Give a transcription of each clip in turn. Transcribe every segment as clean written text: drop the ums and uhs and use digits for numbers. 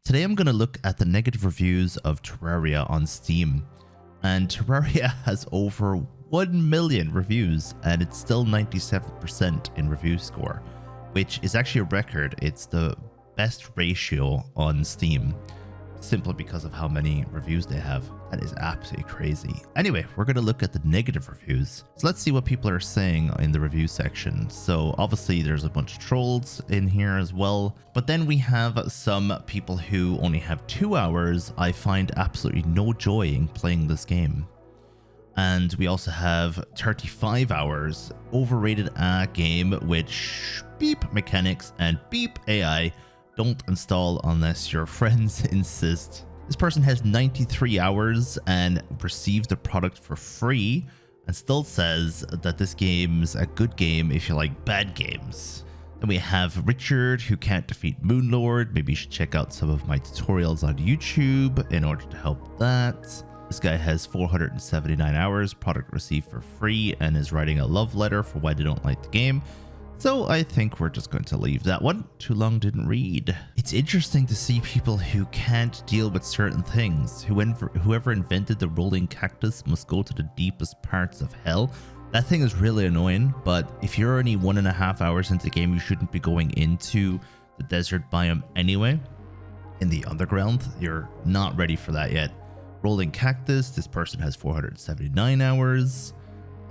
Today I'm going to look at the negative reviews of Terraria on Steam. And Terraria has over 1 million reviews and it's still 97% in review score, which is actually a record. It's the best ratio on Steam, simply because of how many reviews they have. That is absolutely crazy. Anyway, we're going to look at the negative reviews. So let's see what people are saying in the review section. So obviously there's a bunch of trolls in here as well, but then we have some people who only have 2 hours. I find absolutely no joy in playing this game. And we also have 35 hours, overrated a game which beep mechanics and beep AI. Don't install unless your friends insist. This person has 93 hours and received the product for free and still says that this game's a good game if you like bad games. Then we have Richard, who can't defeat Moonlord. Maybe you should check out some of my tutorials on YouTube in order to help that. This guy has 479 hours, product received for free, and is writing a love letter for why they don't like the game. So I think we're just going to leave that one. Too long didn't read. It's interesting to see people who can't deal with certain things. Whoever invented the rolling cactus must go to the deepest parts of hell. That thing is really annoying, but if you're only 1.5 hours into the game, you shouldn't be going into the desert biome anyway. In the underground, you're not ready for that yet. Rolling cactus, this person has 479 hours.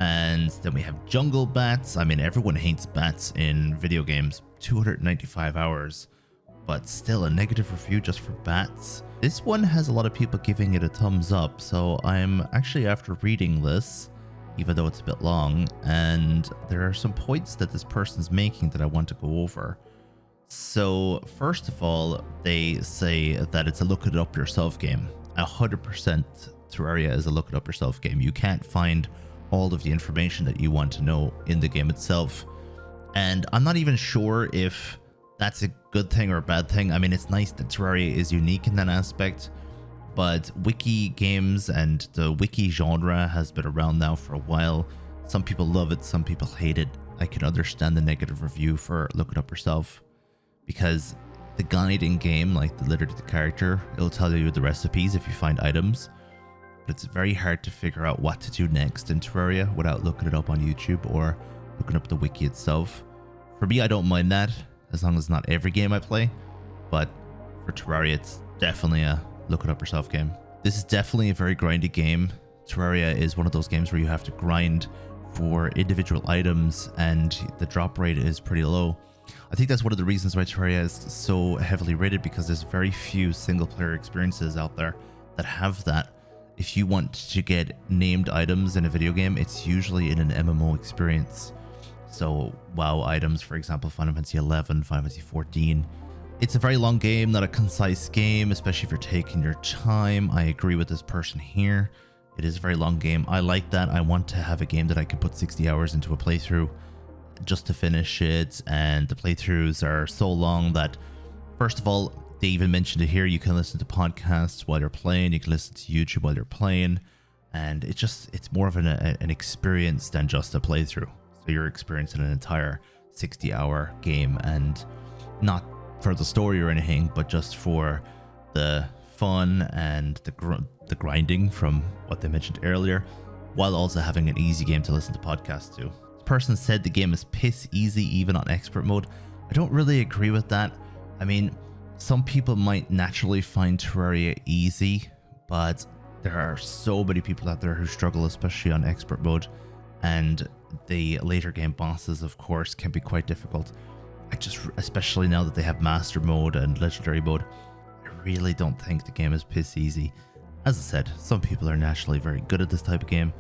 And then we have jungle bats. I mean, everyone hates bats in video games. 295 hours, but still a negative review just for bats. This one has a lot of people giving it a thumbs up, so I'm actually after reading this, even though it's a bit long, and there are some points that this person's making that I want to go over. So first of all, they say that it's a look it up yourself game. 100% Terraria is a look it up yourself game. You can't find all of the information that you want to know in the game itself, and I'm not even sure if that's a good thing or a bad thing. I mean, it's nice that Terraria is unique in that aspect, but wiki games and the wiki genre has been around now for a while. Some people love it, some people hate it. I can understand the negative review for look it up yourself, because the guide in game, like literally the character, it'll tell you the recipes if you find items. But it's very hard to figure out what to do next in Terraria without looking it up on YouTube or looking up the wiki itself. For me, I don't mind that, as long as it's not every game I play. But for Terraria, it's definitely a look it up yourself game. This is definitely a very grindy game. Terraria is one of those games where you have to grind for individual items and the drop rate is pretty low. I think that's one of the reasons why Terraria is so heavily rated, because there's very few single player experiences out there that have that. If you want to get named items in a video game, it's usually in an MMO experience. So WoW items, for example, Final Fantasy 11, Final Fantasy 14. It's a very long game, not a concise game, especially if you're taking your time. I agree with this person here. It is a very long game. I like that. I want to have a game that I can put 60 hours into a playthrough just to finish it. And the playthroughs are so long that, first of all, they even mentioned it here, you can listen to podcasts while you're playing, you can listen to YouTube while you're playing, and it's more of an experience than just a playthrough. So you're experiencing an entire 60-hour game, and not for the story or anything, but just for the fun and the grinding from what they mentioned earlier, while also having an easy game to listen to podcasts to. This person said the game is piss easy even on expert mode. I don't really agree with that. I mean, some people might naturally find Terraria easy, but there are so many people out there who struggle, especially on expert mode, and the later game bosses, of course, can be quite difficult. Especially now that they have master mode and legendary mode, I really don't think the game is piss easy. As I said, some people are naturally very good at this type of game,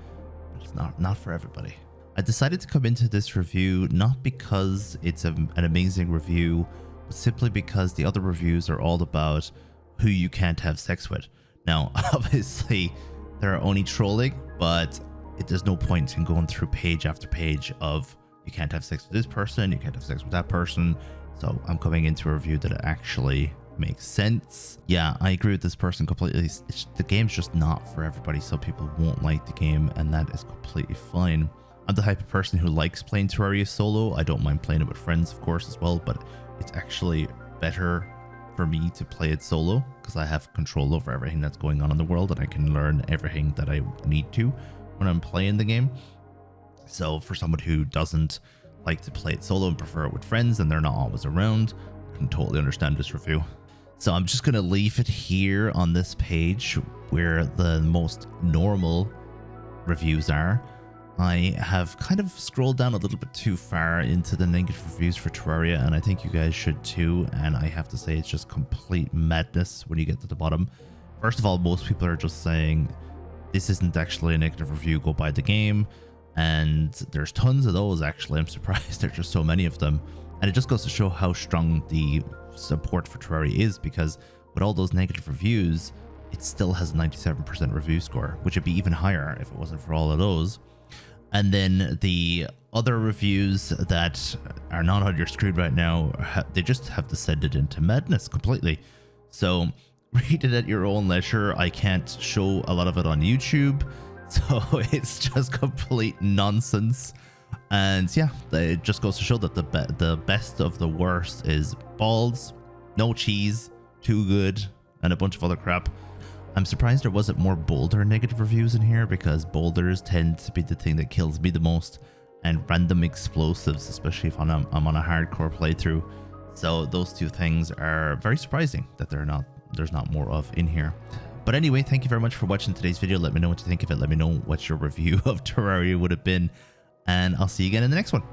but it's not for everybody. I decided to come into this review not because it's an amazing review, but simply because the other reviews are all about who you can't have sex with. Now, obviously, they're only trolling, but there's no point in going through page after page of you can't have sex with this person, you can't have sex with that person. So I'm coming into a review that actually makes sense. Yeah, I agree with this person completely. The game's just not for everybody. Some people won't like the game, and that is completely fine. I'm the type of person who likes playing Terraria solo. I don't mind playing it with friends, of course, as well, but it's actually better for me to play it solo because I have control over everything that's going on in the world and I can learn everything that I need to when I'm playing the game. So for someone who doesn't like to play it solo and prefer it with friends and they're not always around, I can totally understand this review. So I'm just going to leave it here on this page where the most normal reviews are. I have kind of scrolled down a little bit too far into the negative reviews for Terraria, and I think you guys should too. And I have to say it's just complete madness when you get to the bottom. First of all, most people are just saying this isn't actually a negative review, go buy the game. And there's tons of those actually. I'm surprised there's just so many of them. And it just goes to show how strong the support for Terraria is, because with all those negative reviews, it still has a 97% review score, which would be even higher if it wasn't for all of those. And then the other reviews that are not on your screen right now, they just have descended into madness completely. So read it at your own leisure. I can't show a lot of it on YouTube, so it's just complete nonsense. And yeah, it just goes to show that the best of the worst is balls, no cheese, too good, and a bunch of other crap. I'm surprised there wasn't more boulder negative reviews in here, because boulders tend to be the thing that kills me the most, and random explosives, especially if I'm on a hardcore playthrough. So those two things are very surprising that there's not more of in here. But anyway, thank you very much for watching today's video. Let me know what you think of it. Let me know what your review of Terraria would have been, and I'll see you again in the next one.